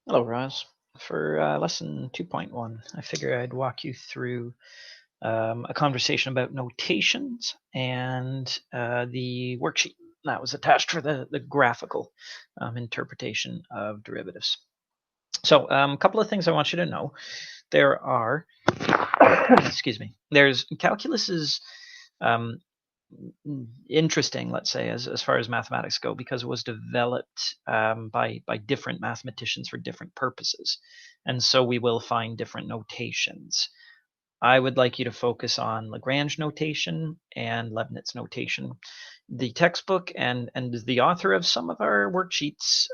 Hello, Roz. For lesson 2.1, I figure I'd walk you through a conversation about notations and the worksheet that was attached for the graphical interpretation of derivatives. So a couple of things I want you to know. There are, excuse me, there's calculus is um, interesting, let's say, as far as mathematics go, because it was developed by different mathematicians for different purposes, and so we will find different notations. I would like you to focus on Lagrange notation and Leibniz notation. The textbook and the author of some of our worksheets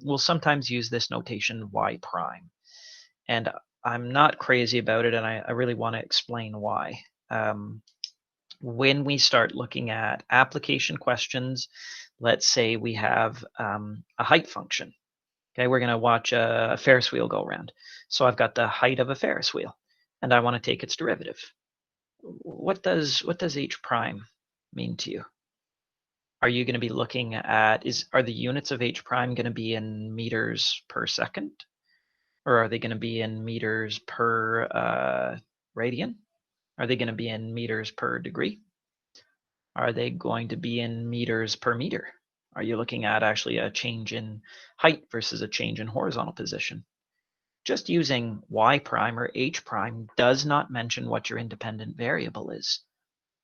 will sometimes use this notation y prime, and I'm not crazy about it, and I really want to explain why. When we start looking at application questions, let's say we have a height function. Okay, we're going to watch a Ferris wheel go around. So I've got the height of a Ferris wheel, and I want to take its derivative. What does h prime mean to you? Are you going to be looking at are the units of h prime going to be in meters per second, or are they going to be in meters per radian? Are they going to be in meters per degree? Are they going to be in meters per meter? Are you looking at actually a change in height versus a change in horizontal position? Just using y prime or h prime does not mention what your independent variable is.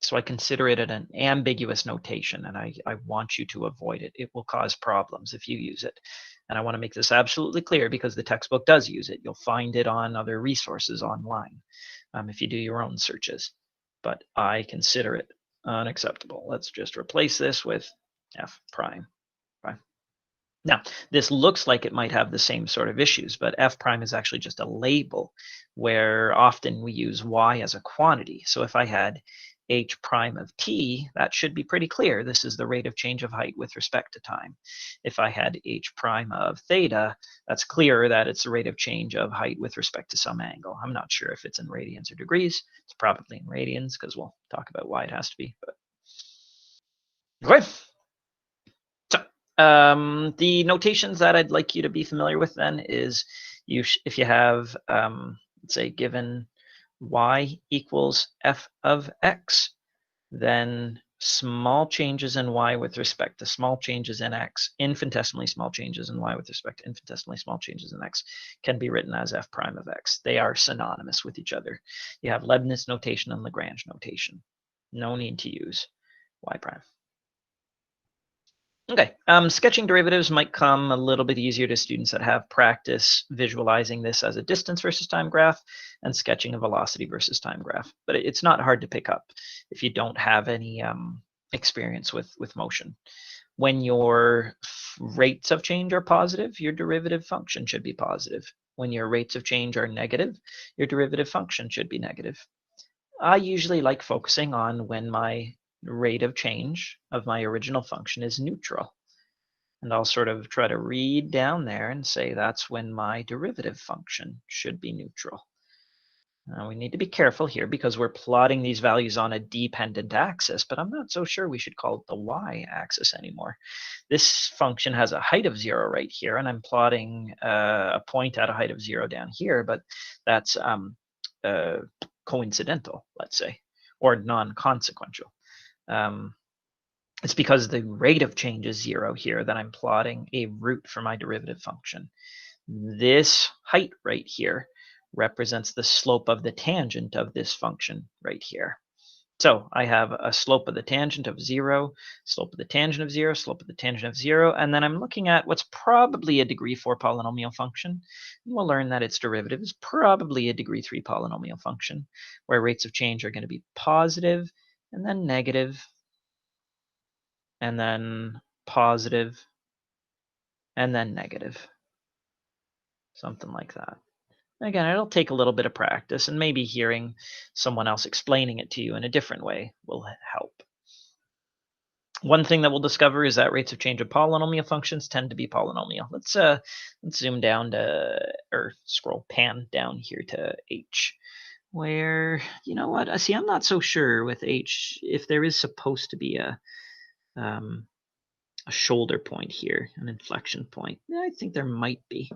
So I consider it an ambiguous notation, and I want you to avoid it. It will cause problems if you use it. And I want to make this absolutely clear because the textbook does use it. You'll find it on other resources online if you do your own searches. But I consider it unacceptable. Let's just replace this with f prime. Now, this looks like it might have the same sort of issues, but f prime is actually just a label where often we use y as a quantity. So if I had h prime of t, that should be pretty clear. This is the rate of change of height with respect to time. If I had h prime of theta, that's clear that it's the rate of change of height with respect to some angle. I'm not sure if it's in radians or degrees. It's probably in radians because we'll talk about why it has to be. But okay. The notations that I'd like you to be familiar with then is if you have, let's say, given y equals f of x, then small changes in y with respect to small changes in x, infinitesimally small changes in y with respect to infinitesimally small changes in x, can be written as f prime of x. They are synonymous with each other. You have Leibniz notation and Lagrange notation. No need to use y prime. Okay, sketching derivatives might come a little bit easier to students that have practice visualizing this as a distance versus time graph and sketching a velocity versus time graph. But it's not hard to pick up if you don't have any experience with motion. When your rates of change are positive, your derivative function should be positive. When your rates of change are negative, your derivative function should be negative. I usually like focusing on when my rate of change of my original function is neutral. And I'll sort of try to read down there and say that's when my derivative function should be neutral. Now we need to be careful here because we're plotting these values on a dependent axis, but I'm not so sure we should call it the y-axis anymore. This function has a height of 0 right here, and I'm plotting a point at a height of 0 down here, but that's coincidental, let's say, or non-consequential. It's because the rate of change is 0 here that I'm plotting a root for my derivative function. This height right here represents the slope of the tangent of this function right here. So I have a slope of the tangent of 0, slope of the tangent of 0, slope of the tangent of 0, and then I'm looking at what's probably a degree 4 polynomial function. And we'll learn that its derivative is probably a degree 3 polynomial function, where rates of change are going to be positive, and then negative, and then positive, and then negative. Something like that. Again, it'll take a little bit of practice, and maybe hearing someone else explaining it to you in a different way will help. One thing that we'll discover is that rates of change of polynomial functions tend to be polynomial. Let's zoom down to, or scroll pan down here to h, where, you know what, see, I'm not so sure with h if there is supposed to be a a shoulder point here, an inflection point? I think there might be.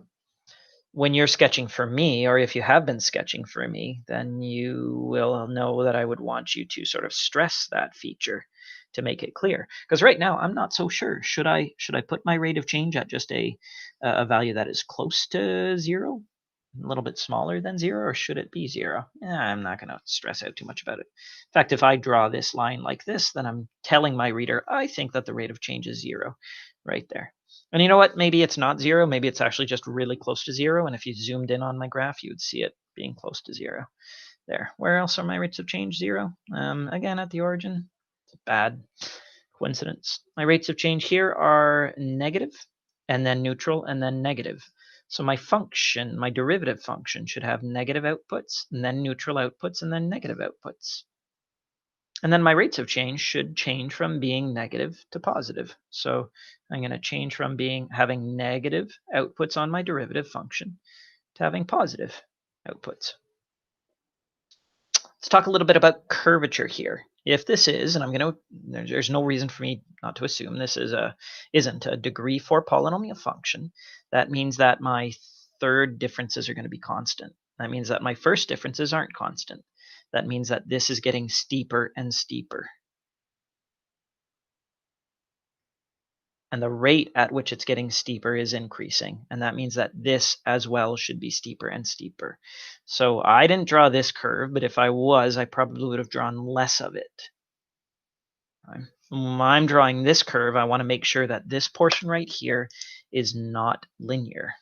When you're sketching for me, or if you have been sketching for me, then you will know that I would want you to sort of stress that feature to make it clear. Because right now I'm not so sure. Should I put my rate of change at just a value that is close to 0, a little bit smaller than 0, or should it be 0? I'm not going to stress out too much about it. In fact, if I draw this line like this, then I'm telling my reader I think that the rate of change is 0 right there. And you know what? Maybe it's not 0. Maybe it's actually just really close to 0. And if you zoomed in on my graph, you would see it being close to 0. There. Where else are my rates of change 0? Again, at the origin. It's a bad coincidence. My rates of change here are negative, and then neutral, and then negative. So my function, my derivative function, should have negative outputs, and then neutral outputs, and then negative outputs. And then my rates of change should change from being negative to positive. So I'm going to change from having negative outputs on my derivative function to having positive outputs. Let's talk a little bit about curvature here. If this is, and there's no reason for me not to assume this isn't a degree 4 polynomial function, that means that my third differences are going to be constant. That means that my first differences aren't constant. That means that this is getting steeper and steeper. And the rate at which it's getting steeper is increasing. And that means that this as well should be steeper and steeper. So I didn't draw this curve, but if I was, I probably would have drawn less of it. When I'm drawing this curve, I want to make sure that this portion right here is not linear.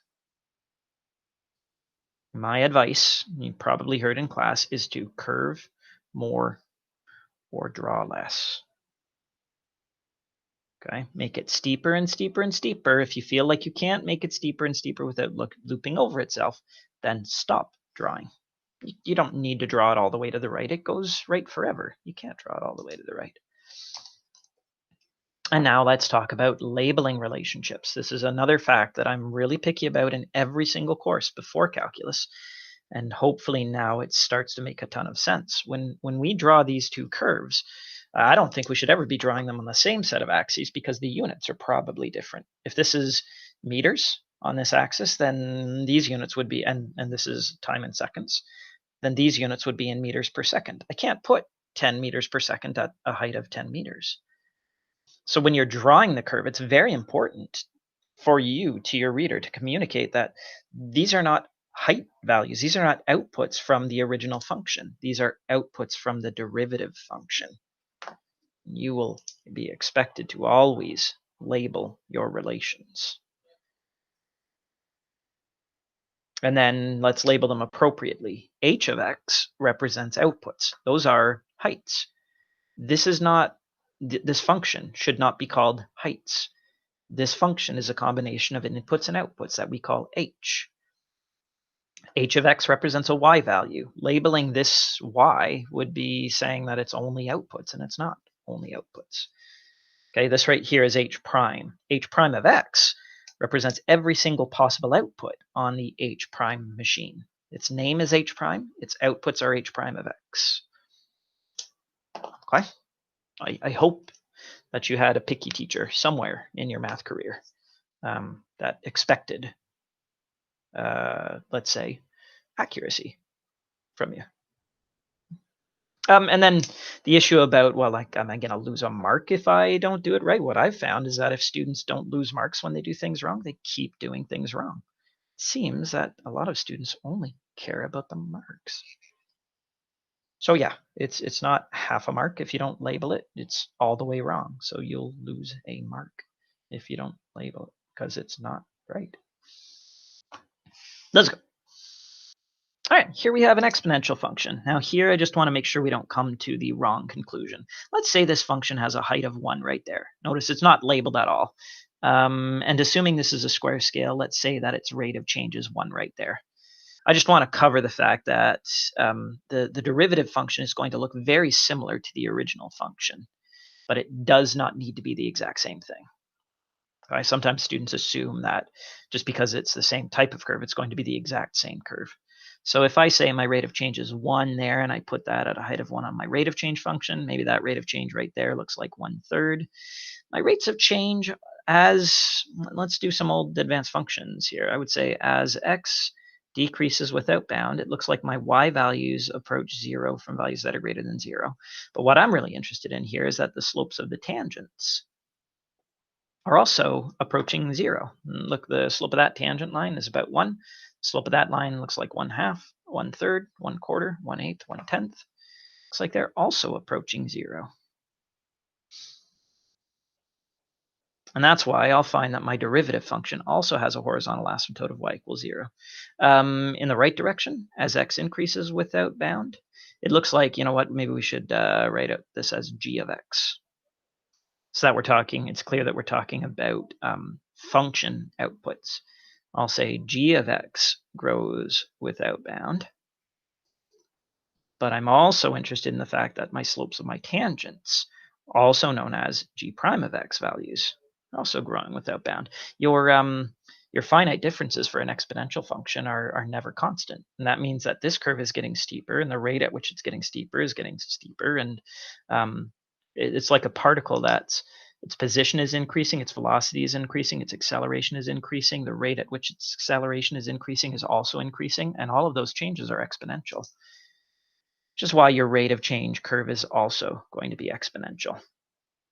My advice, you probably heard in class, is to curve more or draw less. Okay, make it steeper and steeper and steeper. If you feel like you can't make it steeper and steeper without looping over itself, then stop drawing. You don't need to draw it all the way to the right. It goes right forever. You can't draw it all the way to the right. And now let's talk about labeling relationships. This is another fact that I'm really picky about in every single course before calculus. And hopefully now it starts to make a ton of sense. When we draw these two curves, I don't think we should ever be drawing them on the same set of axes because the units are probably different. If this is meters on this axis, then these units would be, and this is time in seconds, then these units would be in meters per second. I can't put 10 meters per second at a height of 10 meters. So when you're drawing the curve, it's very important for you to your reader to communicate that these are not height values. These are not outputs from the original function. These are outputs from the derivative function. You will be expected to always label your relations. And then let's label them appropriately. H of x represents outputs. Those are heights. This function should not be called heights. This function is a combination of inputs and outputs that we call h. H of x represents a y value. Labeling this y would be saying that it's only outputs, and it's not only outputs. Okay, this right here is h prime. H prime of x represents every single possible output on the h prime machine. Its name is h prime. Its outputs are h prime of x. Okay, I hope that you had a picky teacher somewhere in your math career that expected, let's say, accuracy from you. And then the issue about, well, like, am I going to lose a mark if I don't do it right? What I've found is that if students don't lose marks when they do things wrong, they keep doing things wrong. It seems that a lot of students only care about the marks. So yeah, it's not half a mark if you don't label it. It's all the way wrong. So you'll lose a mark if you don't label it because it's not right. Let's go. All right, here we have an exponential function. Now here I just want to make sure we don't come to the wrong conclusion. Let's say this function has a height of 1 right there. Notice it's not labeled at all. And assuming this is a square scale, let's say that its rate of change is 1 right there. I just want to cover the fact that the derivative function is going to look very similar to the original function, but it does not need to be the exact same thing. Okay? Sometimes students assume that just because it's the same type of curve, it's going to be the exact same curve. So if I say my rate of change is 1 there, and I put that at a height of 1 on my rate of change function, maybe that rate of change right there looks like 1/3. My rates of change let's do some old advanced functions here. I would say as x decreases without bound, it looks like my y values approach 0 from values that are greater than 0. But what I'm really interested in here is that the slopes of the tangents are also approaching 0. Look, the slope of that tangent line is about 1. The slope of that line looks like 1/2, 1/3, 1/4, 1/8, 1/10. Looks like they're also approaching 0. And that's why I'll find that my derivative function also has a horizontal asymptote of y equals 0. In the right direction, as x increases without bound, it looks like, you know what, maybe we should write out this as g of x. So that it's clear that we're talking about function outputs. I'll say g of x grows without bound, but I'm also interested in the fact that my slopes of my tangents, also known as g prime of x values, also growing without bound. Your finite differences for an exponential function are never constant, and that means that this curve is getting steeper, and the rate at which it's getting steeper is getting steeper, and it's like a particle that's its position is increasing, its velocity is increasing, its acceleration is increasing, the rate at which its acceleration is increasing is also increasing, and all of those changes are exponential, which is why your rate of change curve is also going to be exponential,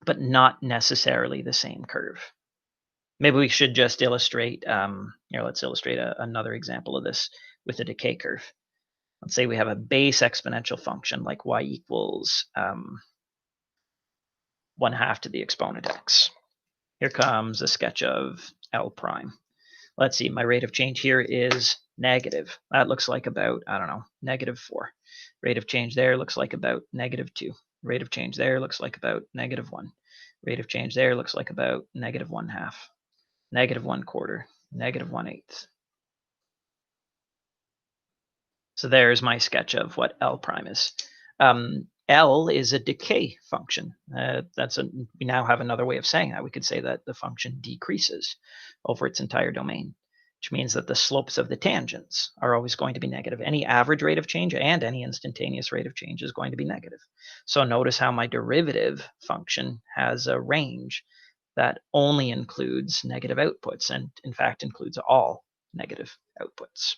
but not necessarily the same curve. Maybe we should just illustrate, let's illustrate another example of this with a decay curve. Let's say we have a base exponential function like y equals 1/2 to the exponent x. Here comes a sketch of L prime. Let's see, my rate of change here is negative. That looks like about, I don't know, -4. Rate of change there looks like about -2. Rate of change there looks like about -1. Rate of change there looks like about -1/2. -1/4, -1/8. So there's my sketch of what L prime is. L is a decay function. We now have another way of saying that. We could say that the function decreases over its entire domain, which means that the slopes of the tangents are always going to be negative. Any average rate of change and any instantaneous rate of change is going to be negative. So notice how my derivative function has a range that only includes negative outputs, and in fact includes all negative outputs.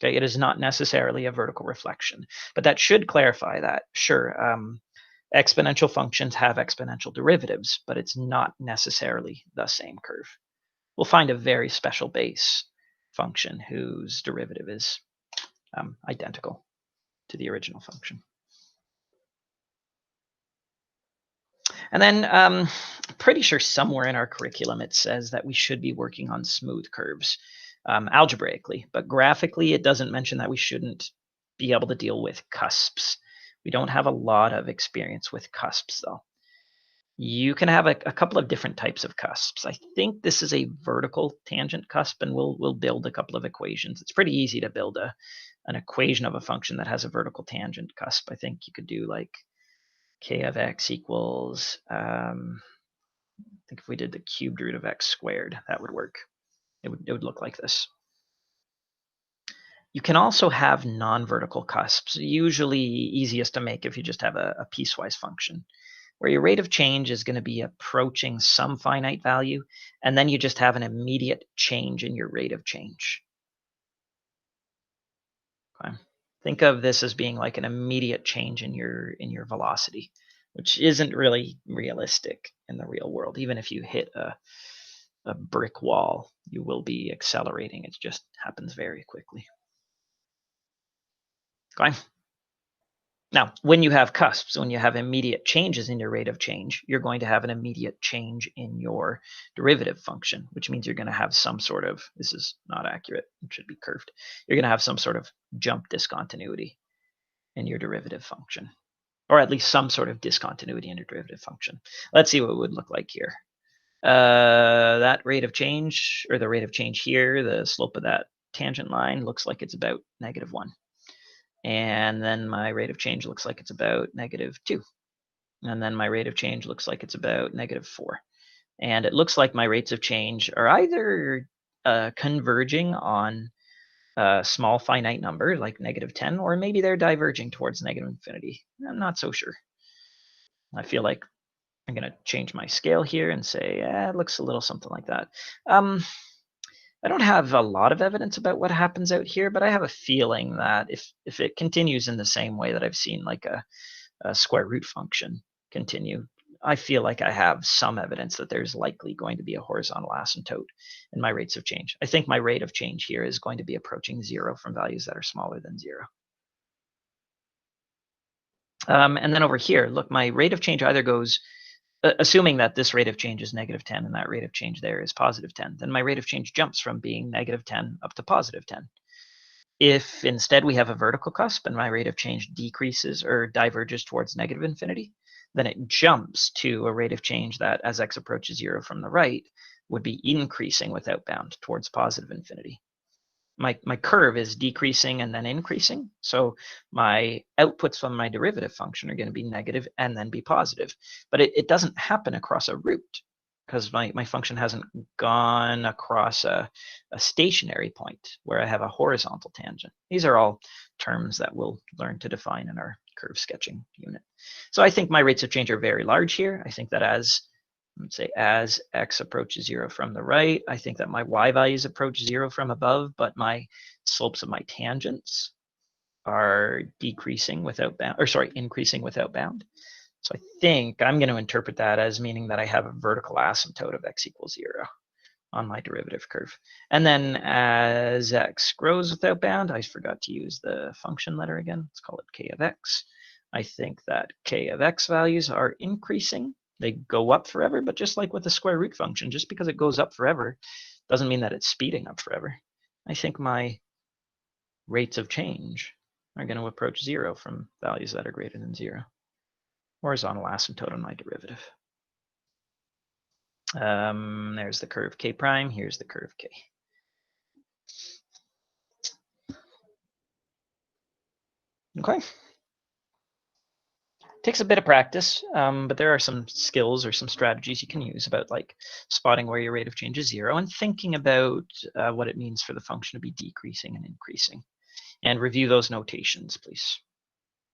Okay, it is not necessarily a vertical reflection, but that should clarify that. Sure, exponential functions have exponential derivatives, but it's not necessarily the same curve. We'll find a very special base function whose derivative is identical to the original function. And then pretty sure somewhere in our curriculum it says that we should be working on smooth curves algebraically, but graphically it doesn't mention that we shouldn't be able to deal with cusps. We don't have a lot of experience with cusps though. You can have a couple of different types of cusps. I think this is a vertical tangent cusp, and we'll build a couple of equations. It's pretty easy to build an equation of a function that has a vertical tangent cusp. I think you could do like k of x equals, I think if we did the cubed root of x squared, that would work. It would look like this. You can also have non-vertical cusps, usually easiest to make if you just have a piecewise function, where your rate of change is going to be approaching some finite value, and then you just have an immediate change in your rate of change. Okay. Think of this as being like an immediate change in your velocity, which isn't really realistic in the real world. Even if you hit a brick wall, you will be accelerating. It just happens very quickly. Okay. Now, when you have cusps, when you have immediate changes in your rate of change, you're going to have an immediate change in your derivative function, which means you're going to have some sort of, this is not accurate, it should be curved. You're going to have some sort of jump discontinuity in your derivative function, or at least some sort of discontinuity in your derivative function. Let's see what it would look like here. That rate of change, or the rate of change here, the slope of that tangent line looks like it's about -1. And then my rate of change looks like it's about -2. And then my rate of change looks like it's about -4. And it looks like my rates of change are either converging on a small finite number like -10, or maybe they're diverging towards -infinity. I'm not so sure. I feel like I'm going to change my scale here and say, it looks a little something like that. I don't have a lot of evidence about what happens out here, but I have a feeling that if it continues in the same way that I've seen like a square root function continue, I feel like I have some evidence that there's likely going to be a horizontal asymptote in my rates of change. I think my rate of change here is going to be approaching 0 from values that are smaller than 0. And then over here, look, my rate of change either goes, assuming that this rate of change is -10 and that rate of change there is +10, then my rate of change jumps from being -10 up to +10. If instead we have a vertical cusp and my rate of change decreases or diverges towards -infinity, then it jumps to a rate of change that, as x approaches 0 from the right, would be increasing without bound towards +infinity. My curve is decreasing and then increasing, so my outputs from my derivative function are going to be negative and then be positive. But it doesn't happen across a root, because my function hasn't gone across a stationary point where I have a horizontal tangent. These are all terms that we'll learn to define in our curve sketching unit. So I think my rates of change are very large here. I think that let's say as x approaches 0 from the right, I think that my y values approach 0 from above, but my slopes of my tangents are decreasing without bound, or sorry, increasing without bound. So I think I'm going to interpret that as meaning that I have a vertical asymptote of x equals 0 on my derivative curve. And then as x grows without bound, I forgot to use the function letter again. Let's call it k of x. I think that k of x values are increasing. They go up forever, but just like with the square root function, just because it goes up forever doesn't mean that it's speeding up forever. I think my rates of change are going to approach 0 from values that are greater than 0. Horizontal asymptote on my derivative. There's the curve k prime. Here's the curve k. Okay. Takes a bit of practice, but there are some skills or some strategies you can use about like spotting where your rate of change is 0 and thinking about what it means for the function to be decreasing and increasing. And review those notations, please.